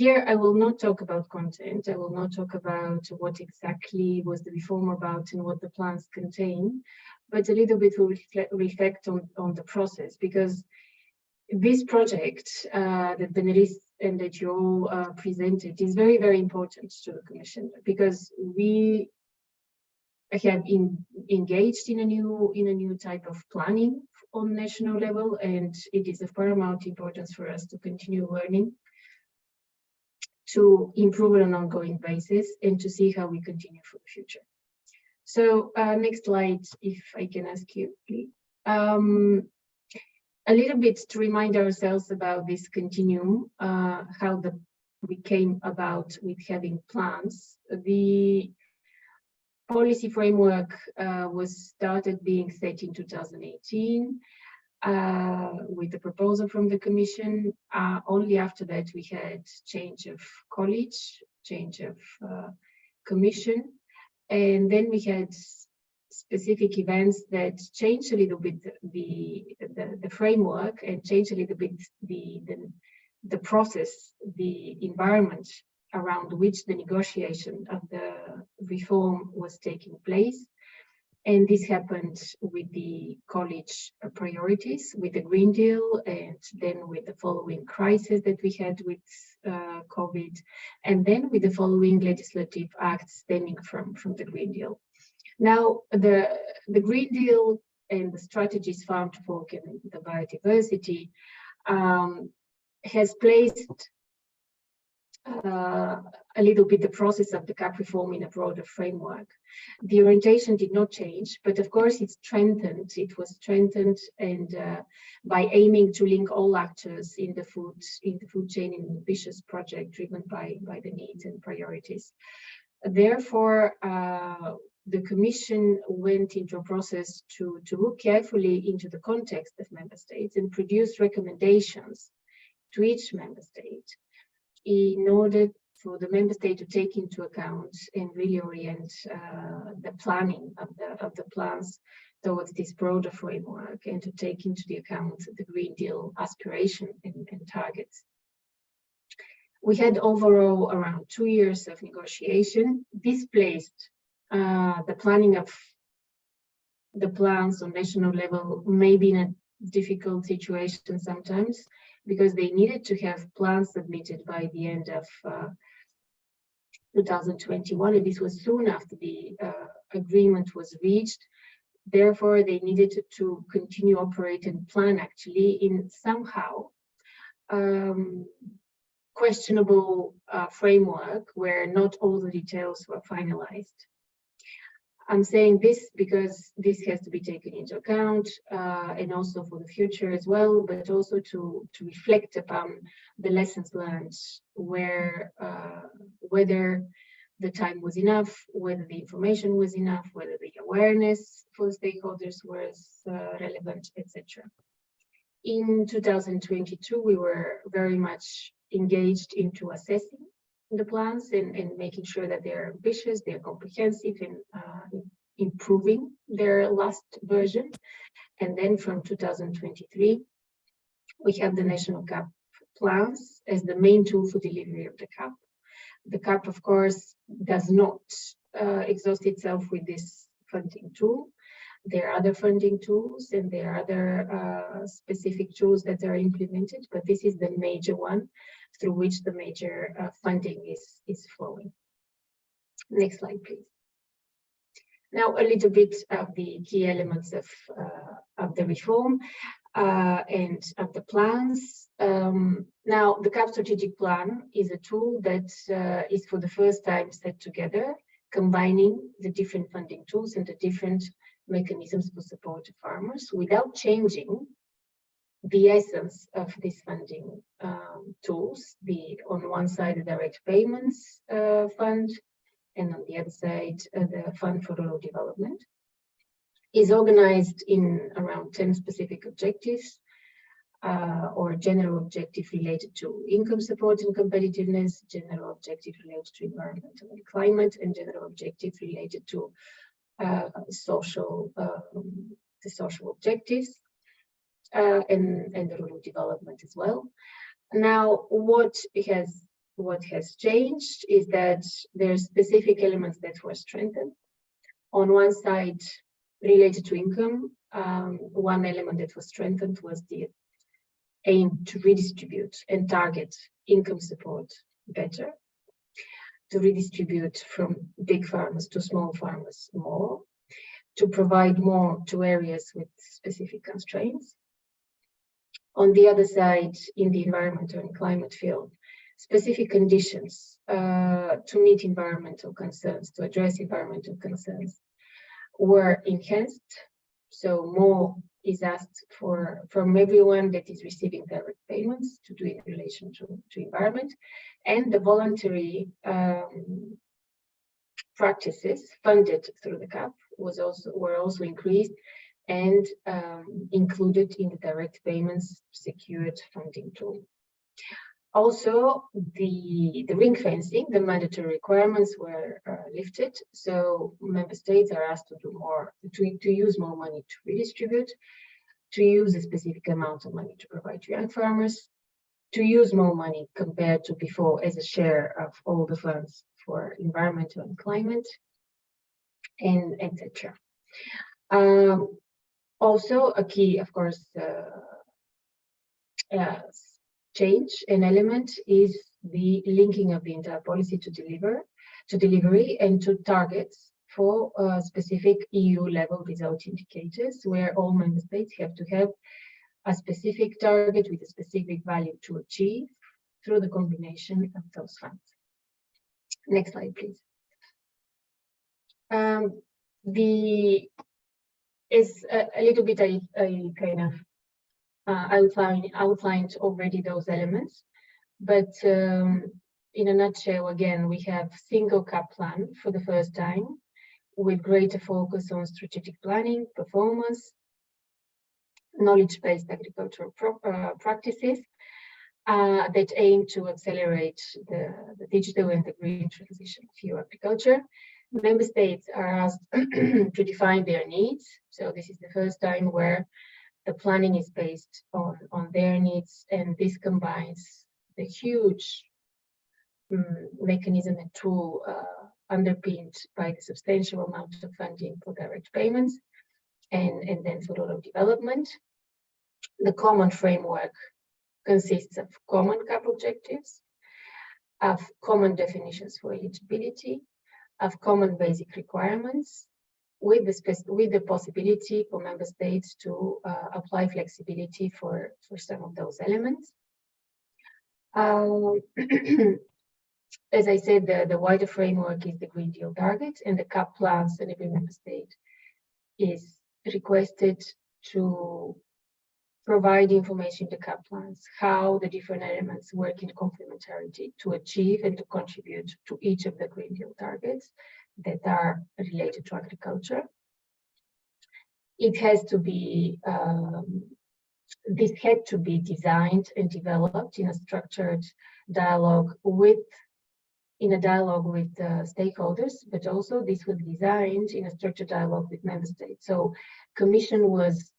Here, I will not talk about content. I will not talk about what exactly was the reform about and what the plans contain, but a little bit will reflect on the process, because this project that Benelis and that you all presented is very, very important to the Commission, because we have engaged in a new type of planning on national level, and it is of paramount importance for us to continue learning, to improve on an ongoing basis, and to see how we continue for the future. So next slide, if I can ask you, please. A little bit to remind ourselves about this continuum, how we came about with having plans. The policy framework was started being set in 2018 with the proposal from the Commission. Only after that we had change of college, change of Commission, and then we had specific events that changed a little bit the framework, and changed a little bit the process, the environment around which the negotiation of the reform was taking place. And this happened with the college priorities, with the Green Deal, and then with the following crisis that we had with COVID, and then with the following legislative acts stemming from the Green Deal. Now, the Green Deal and the strategies Farm to Fork and the biodiversity has placed a little bit the process of the CAP reform in a broader framework. The orientation did not change, but of course it's strengthened. It was strengthened, and by aiming to link all actors in the food chain in an ambitious project driven by the needs and priorities. Therefore, the Commission went into a process to look carefully into the context of member states and produce recommendations to each member state in order for the member state to take into account and really orient the planning of the plans towards this broader framework, and to take into the account the Green Deal aspiration and targets. We had overall around 2 years of negotiation. This placed the planning of the plans on national level maybe in a difficult situation sometimes, because they needed to have plans submitted by the end of 2021, and this was soon after the agreement was reached. Therefore, they needed to continue operate and plan actually in somehow questionable framework where not all the details were finalized. I'm saying this because this has to be taken into account, and also for the future as well, but also to reflect upon the lessons learned, where whether the time was enough, whether the information was enough, whether the awareness for the stakeholders was relevant, etc. In 2022, we were very much engaged into assessing the plans and making sure that they're ambitious, they're comprehensive, and improving their last version. And then from 2023, we have the national CAP plans as the main tool for delivery of the CAP. The CAP, of course, does not exhaust itself with this funding tool. There are other funding tools, and there are other specific tools that are implemented, but this is the major one through which the major funding is flowing. Next slide, please. Now, a little bit of the key elements of the reform and of the plans. Now, the CAP strategic plan is a tool that is for the first time set together, combining the different funding tools and the different mechanisms for support to farmers without changing the essence of these funding tools. On one side, the direct payments fund, and on the other side, the Fund for Rural Development, is organized in around 10 specific objectives, or general objective related to income support and competitiveness, general objective related to environmental and climate, and general objective related to the social objectives, and the rural development as well. Now, what has what has changed is that there are specific elements that were strengthened. On one side, related to income, one element that was strengthened was the aim to redistribute and target income support better, to redistribute from big farmers to small farmers more, to provide more to areas with specific constraints. On the other side, in the environmental and climate field, specific conditions to meet environmental concerns, to address environmental concerns, were enhanced. So more is asked from everyone that is receiving direct payments to do in relation to environment, and the voluntary practices funded through the CAP were also increased and included in the direct payments secured funding tool. Also, the ring fencing, the mandatory requirements were lifted. So member states are asked to do more, to use more money to redistribute, to use a specific amount of money to provide to young farmers, to use more money compared to before as a share of all the funds for environmental and climate, and etc. Also, a key, of course, change and element is the linking of the entire policy to delivery and to targets for specific EU level result indicators, where all member states have to have a specific target with a specific value to achieve through the combination of those funds. Next slide, please. Is a little bit I kind of outlined already those elements, but in a nutshell, again, we have single CAP plan for the first time with greater focus on strategic planning, performance, knowledge-based agricultural practices that aim to accelerate the digital and the green transition of EU agriculture. Member states are asked to define their needs. So this is the first time where the planning is based on their needs, and this combines the huge mechanism and tool underpinned by the substantial amount of funding for direct payments and then for rural development. The common framework consists of common CAP objectives, of common definitions for eligibility, of common basic requirements, with the possibility for member states to apply flexibility for some of those elements. As I said, the wider framework is the Green Deal target, and the CAP plans, and every member state is requested to provide information in the CAP plans, how the different elements work in complementarity to achieve and to contribute to each of the Green Deal targets that are related to agriculture. It has to be, this had to be designed and developed in a structured dialogue with stakeholders, but also this was designed in a structured dialogue with member states. So Commission was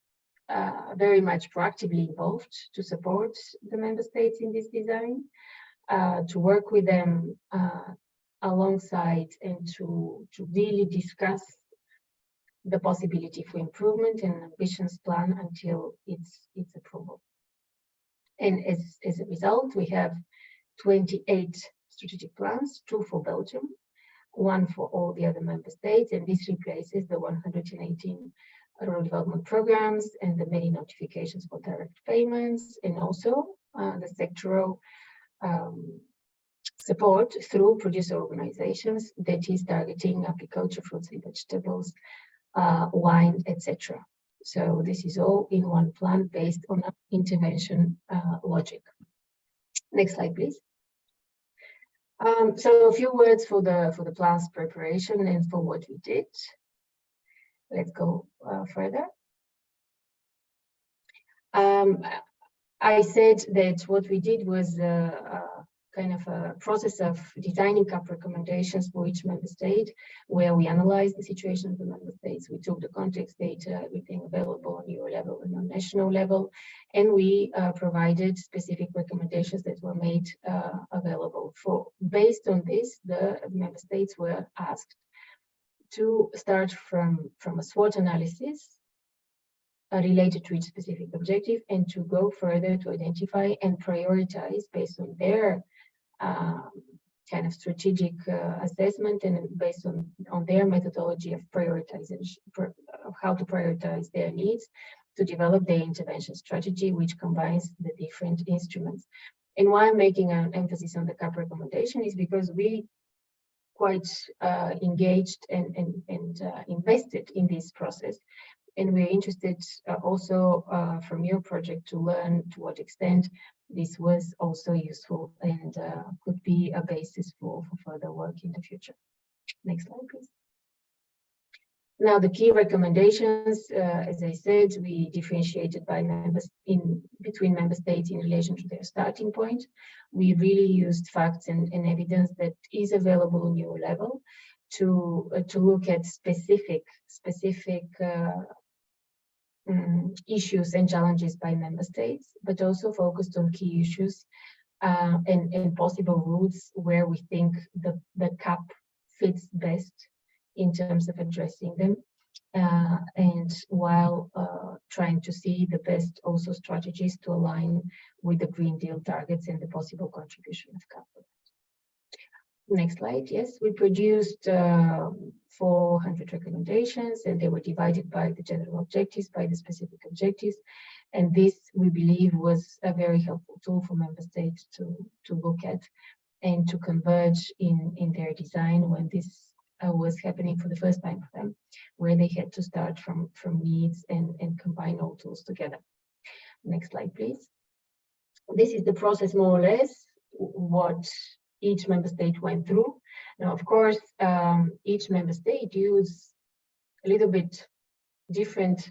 very much proactively involved to support the member states in this design, to work with them alongside and to really discuss the possibility for improvement and ambitions plan until its approval. And as a result, we have 28 strategic plans, 2 for Belgium, 1 for all the other member states, and this replaces the 118 rural development programs and the many notifications for direct payments, and also the sectoral support through producer organizations that is targeting agriculture, fruits and vegetables, wine, etc. So this is all in one plan based on intervention logic. Next slide, please. So a few words for the plan's preparation and for what we did. Let's go further. I said that what we did was kind of a process of designing CAP recommendations for each member state, where we analyzed the situation of the member states. We took the context data, everything available on Euro level and on national level, and we provided specific recommendations that were made available. Based on this, the member states were asked to start from a SWOT analysis related to each specific objective, and to go further to identify and prioritize based on their kind of strategic assessment, and based on their methodology of prioritization, of how to prioritize their needs, to develop their intervention strategy, which combines the different instruments. And why I'm making an emphasis on the CAP recommendation is because we quite engaged and invested in this process. And we're interested also from your project to learn to what extent this was also useful and could be a basis for further work in the future. Next slide, please. Now, the key recommendations, as I said, we differentiated by between member states in relation to their starting point. We really used facts and evidence that is available on your level to look at specific issues and challenges by member states, but also focused on key issues and possible routes where we think the CAP fits best in terms of addressing them, and while trying to see the best also strategies to align with the Green Deal targets and the possible contribution of CAP. Next slide. Yes, we produced 400 recommendations, and they were divided by the general objectives, by the specific objectives. And this, we believe, was a very helpful tool for member states to look at and to converge in their design when this was happening for the first time for them, where they had to start from needs and combine all tools together. Next slide, please. This is the process, more or less, what each member state went through. Now, of course, each member state used a little bit different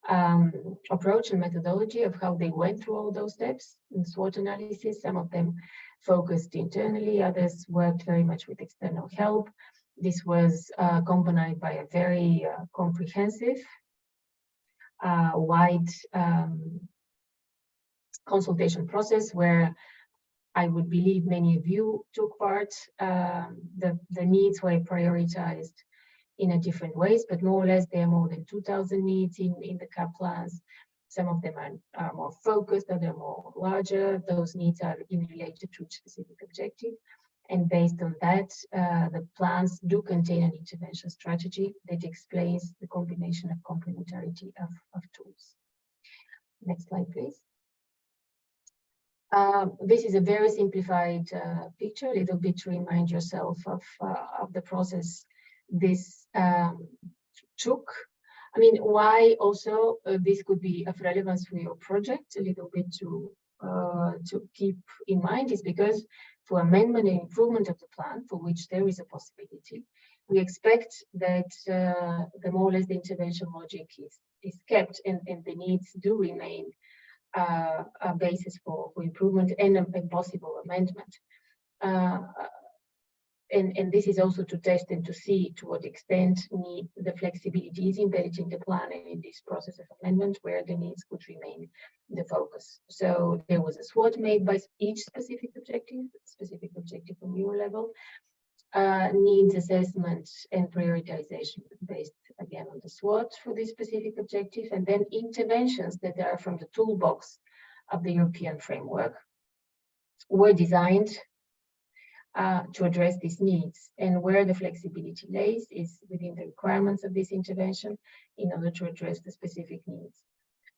approach and methodology of how they went through all those steps in SWOT analysis. Some of them focused internally, others worked very much with external help. This was accompanied by a very comprehensive, wide consultation process where I would believe many of you took part. The needs were prioritized in a different ways, but more or less there are more than 2,000 needs in the CAP plans. Some of them are more focused, others are more larger. Those needs are related to a specific objective. And based on that, the plans do contain an intervention strategy that explains the combination of complementarity of tools. Next slide, please. This is a very simplified picture, a little bit to remind yourself of the process this took. I mean, why also this could be of relevance for your project, a little bit to keep in mind, is because for amendment and improvement of the plan, for which there is a possibility, we expect that the more or less the intervention logic is kept, and the needs do remain a basis for improvement and a possible amendment. And this is also to test and to see to what extent the flexibility is embedded in the plan and in this process of amendment, where the needs could remain the focus. So there was a SWOT made by each specific objective from your level, needs assessment and prioritization based again on the SWOT for this specific objective, and then interventions that are from the toolbox of the European framework were designed to address these needs, and where the flexibility lays is within the requirements of this intervention in order to address the specific needs.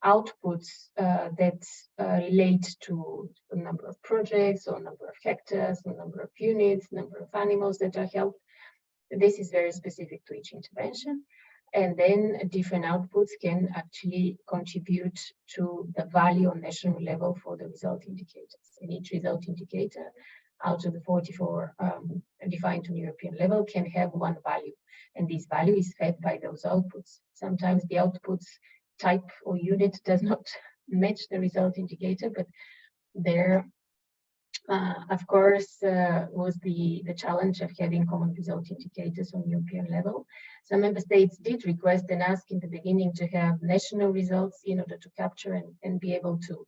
Outputs that relate to a number of projects or number of hectares or number of units, number of animals that are helped. This is very specific to each intervention. And then different outputs can actually contribute to the value on national level for the result indicators. And each result indicator out of the 44 defined on European level can have one value. And this value is fed by those outputs. Sometimes the outputs type or unit does not match the result indicator, but their Of course, was the challenge of having common result indicators on European level. Some member states did request and ask in the beginning to have national results in order to capture and be able to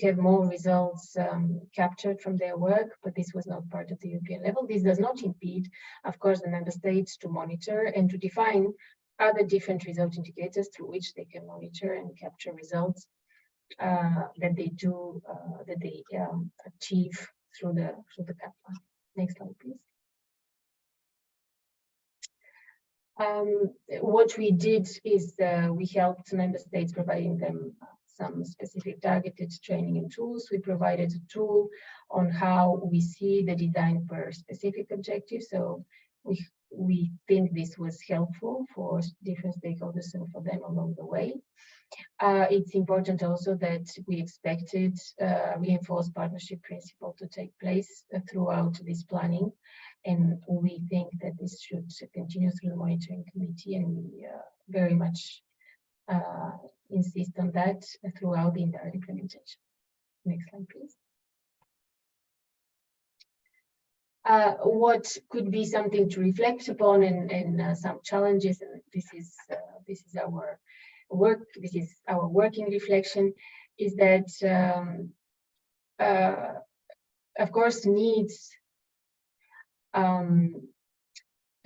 have more results captured from their work, but this was not part of the European level. This does not impede, of course, the member states to monitor and to define other different result indicators through which they can monitor and capture results that they achieve through the CAP plan. Next slide, please. What we did is we helped member states, providing them some specific targeted training and tools. We provided a tool on how we see the design per specific objective. So we think this was helpful for different stakeholders and for them along the way. It's important also that we expected reinforced partnership principle to take place throughout this planning. And we think that this should continue through the monitoring committee, and we very much insist on that throughout the entire implementation. Next slide, please. What could be something to reflect upon and some challenges, and this is our work, this is our working reflection, is that of course needs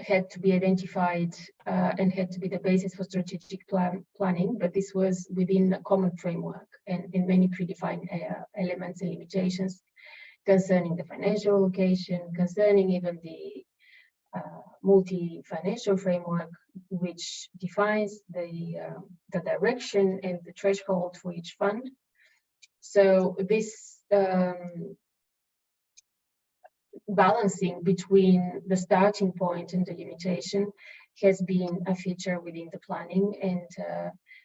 had to be identified and had to be the basis for strategic planning, but this was within a common framework and in many predefined elements and limitations concerning the financial allocation, concerning even the multi-financial framework, which defines the direction and the threshold for each fund. So this balancing between the starting point and the limitation has been a feature within the planning, and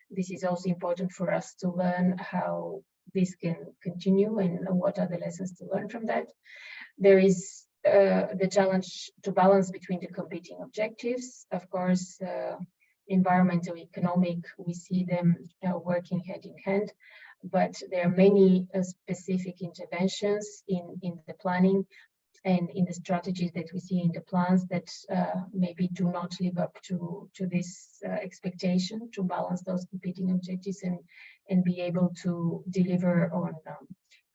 this is also important for us to learn how this can continue and what are the lessons to learn from that. There is the challenge to balance between the competing objectives. Of course, environmental, economic, we see them working hand in hand, but there are many specific interventions in the planning and in the strategies that we see in the plans that maybe do not live up to this expectation to balance those competing objectives and be able to deliver on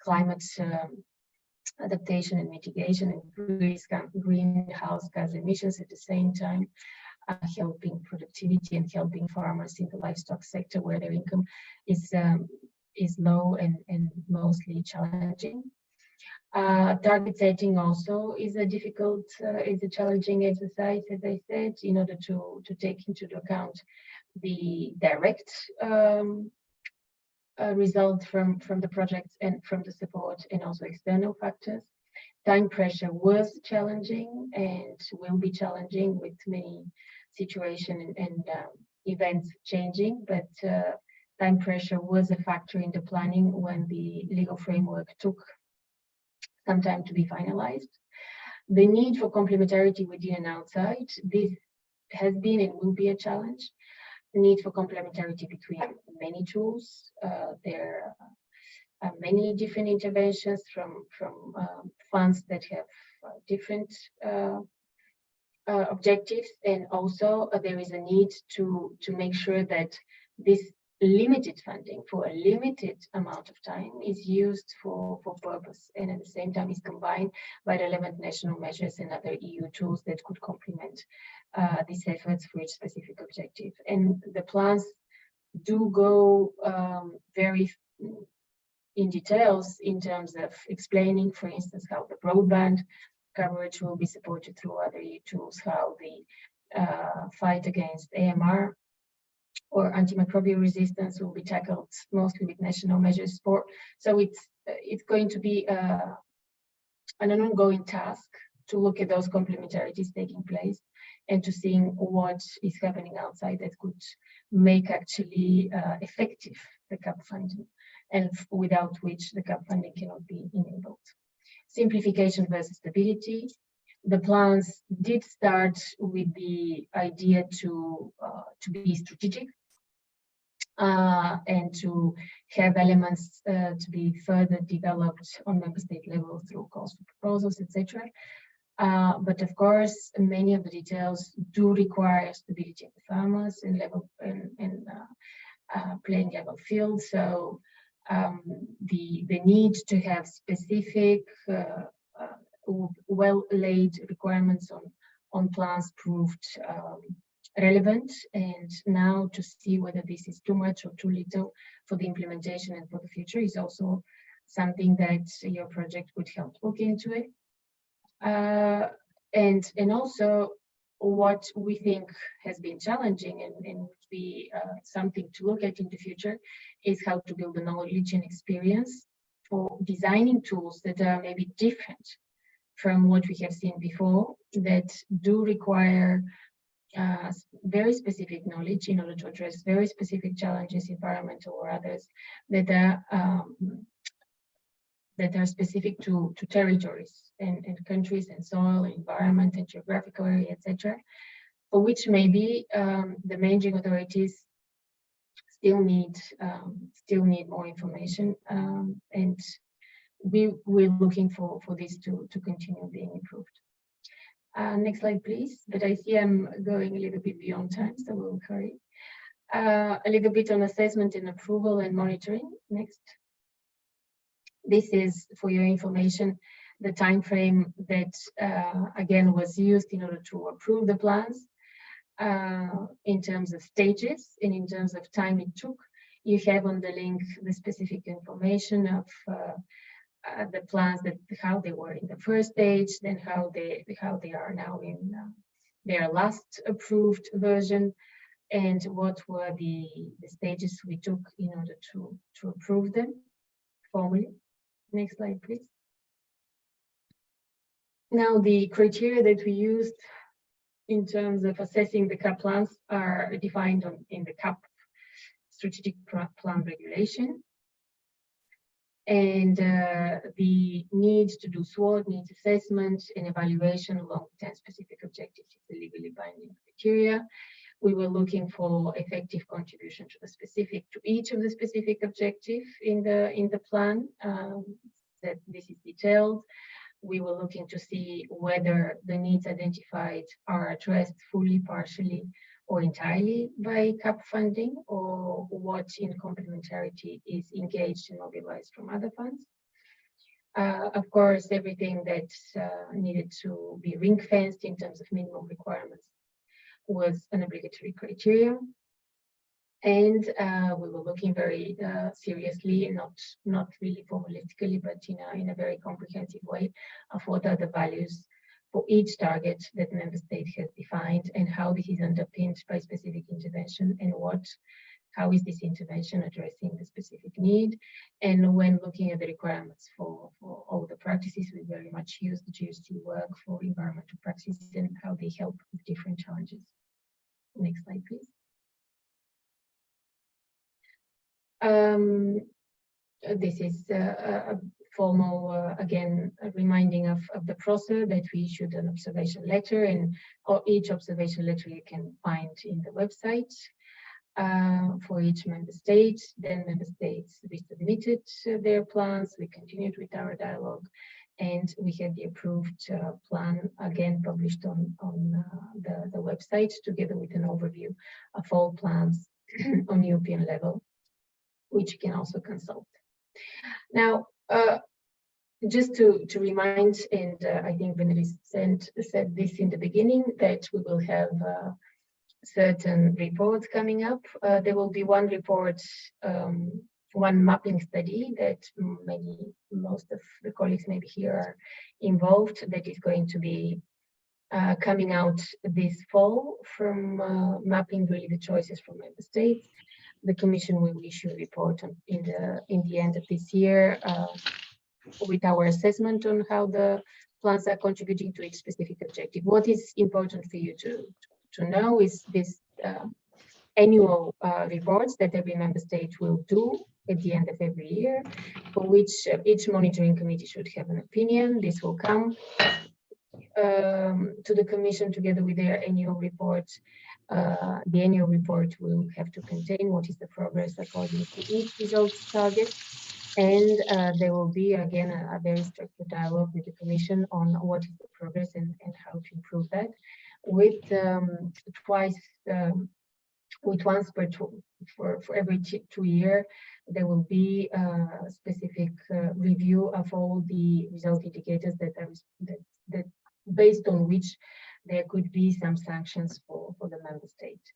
climate adaptation and mitigation and greenhouse gas emissions at the same time, helping productivity and helping farmers in the livestock sector where their income is low and mostly challenging. Target setting also is a difficult, is a challenging exercise, as I said, in order to take into account the direct result from the projects and from the support, and also external factors. Time pressure was challenging and will be challenging with many situations and events changing, but time pressure was a factor in the planning when the legal framework took some time to be finalized. The need for complementarity within and outside, this has been and will be a challenge. The need for complementarity between many tools. There are many different interventions from funds that have different objectives, and also there is a need to make sure that this limited funding for a limited amount of time is used for purpose, and at the same time is combined by relevant national measures and other EU tools that could complement these efforts for each specific objective. And the plans do go very in details in terms of explaining, for instance, how the broadband coverage will be supported through other EU tools, how the fight against AMR or antimicrobial resistance will be tackled mostly with national measures. So it's going to be an ongoing task to look at those complementarities taking place and to seeing what is happening outside that could make actually effective the CAP funding, and without which the CAP funding cannot be enabled. Simplification versus stability. The plans did start with the idea to be strategic. and to have elements to be further developed on member state level through calls for proposals, etc. But of course, many of the details do require stability of the farmers and level and playing level field. So the need to have specific well-laid requirements on plans proved relevant, and now to see whether this is too much or too little for the implementation and for the future is also something that your project would help look into it. And also what we think has been challenging and would be something to look at in the future is how to build a knowledge and experience for designing tools that are maybe different from what we have seen before, that do require very specific knowledge in order to address very specific challenges, environmental or others, that are specific to territories and countries and soil, environment and geographical area, etc., for which maybe the managing authorities still need more information, and we're looking for this to continue being improved. Next slide, please. But I see I'm going a little bit beyond time, so we'll hurry. A little bit on assessment and approval and monitoring. Next. This is, for your information, the time frame that, again, was used in order to approve the plans in terms of stages and in terms of time it took. You have on the link the specific information of the plans, that how they were in the first stage, then how they are now in their last approved version, and what were the stages we took in order to approve them formally. Next slide, please. Now, the criteria that we used in terms of assessing the CAP plans are defined in the CAP strategic plan regulation. And the need to do SWOT, needs assessment, and evaluation along 10 specific objectives is the legally binding criteria. We were looking for effective contribution to each of the specific objective in the plan. That this is detailed. We were looking to see whether the needs identified are addressed fully, partially, or entirely by CAP funding, or what in complementarity is engaged and mobilized from other funds. Of course, everything that needed to be ring-fenced in terms of minimum requirements was an obligatory criteria. And we were looking very seriously, not really formalistically, but in a very comprehensive way, of what are the values for each target that member state has defined, and how this is underpinned by specific intervention, and how is this intervention addressing the specific need. And when looking at the requirements for all the practices, we very much use the GST work for environmental practices and how they help with different challenges. Next slide, please. This is a formal, again, a reminding of the process that we issued an observation letter, and each observation letter you can find in the website for each member state. Then member states resubmitted their plans. We continued with our dialogue, and we had the approved plan again published on the website, together with an overview of all plans on European level, which you can also consult. Now, just to remind, and I think Benelis said this in the beginning, that we will have certain reports coming up. There will be one report, one mapping study that most of the colleagues maybe here are involved, that is going to be coming out this fall from mapping really the choices from member states. The Commission will issue a report in the end of this year with our assessment on how the plans are contributing to each specific objective. What is important for you to know is this annual reports that every member state will do at the end of every year, for which each monitoring committee should have an opinion. This will come to the Commission together with their annual report. The annual report will have to contain what is the progress according to each results target. And there will be, again, a very structured dialogue with the Commission on what is the progress and how to improve that. With once for every 2 years, there will be a specific review of all the result indicators that based on which there could be some sanctions for the member state.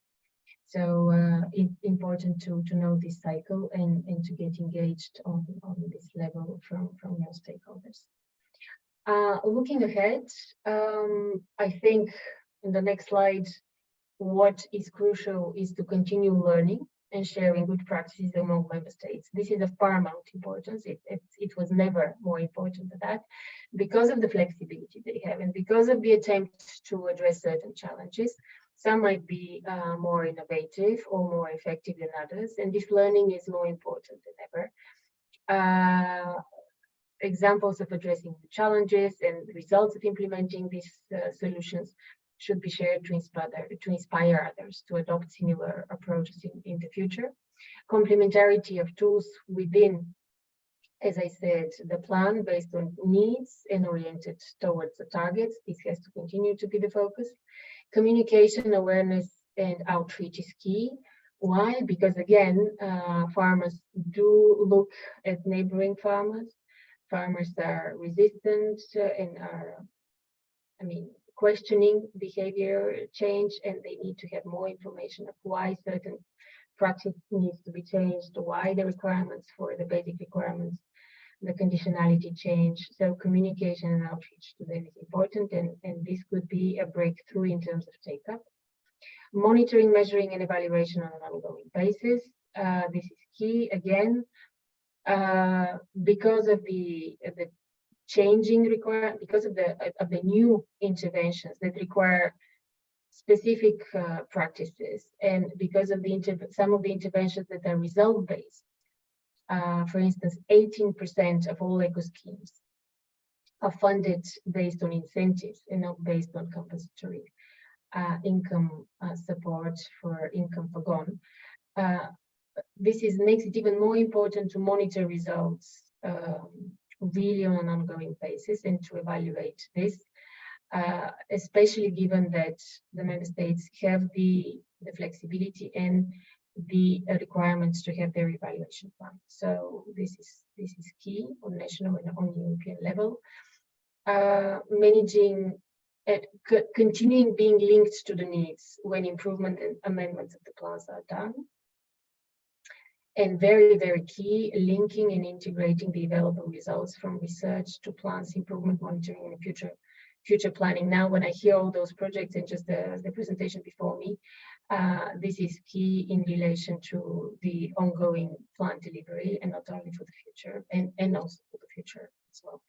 So it's important to know this cycle and to get engaged on this level from your stakeholders. Looking ahead, I think in the next slide, what is crucial is to continue learning and sharing good practices among member states. This is of paramount importance. It was never more important than that, because of the flexibility they have and because of the attempt to address certain challenges. Some might be more innovative or more effective than others, and this learning is more important than ever. Examples of addressing the challenges and the results of implementing these solutions should be shared to inspire others to adopt similar approaches in the future. Complementarity of tools within, as I said, the plan based on needs and oriented towards the targets. This has to continue to be the focus. Communication, awareness, and outreach is key. Why? Because again, farmers do look at neighboring farmers. Farmers are resistant and are, questioning behavior change, and they need to have more information of why certain practice needs to be changed, why the requirements for the basic requirements, the conditionality change. So communication and outreach to them is important, and this could be a breakthrough in terms of take-up. Monitoring, measuring, and evaluation on an ongoing basis. This is key again, because of the changing requirement, because of the new interventions that require specific practices, and because of some of the interventions that are result-based. For instance, 18% of all eco schemes are funded based on incentives and not based on compensatory income support for income forgone. This makes it even more important to monitor results really on an ongoing basis and to evaluate this, especially given that the member states have the flexibility and the requirements to have their evaluation plan. So this is key on national and on European level. Managing, continuing being linked to the needs when improvement and amendments of the plans are done. And very, very key, linking and integrating the available results from research to plans, improvement monitoring, and future planning. Now, when I hear all those projects and just the presentation before me, this is key in relation to the ongoing plan delivery, and not only for the future, and also for the future as well.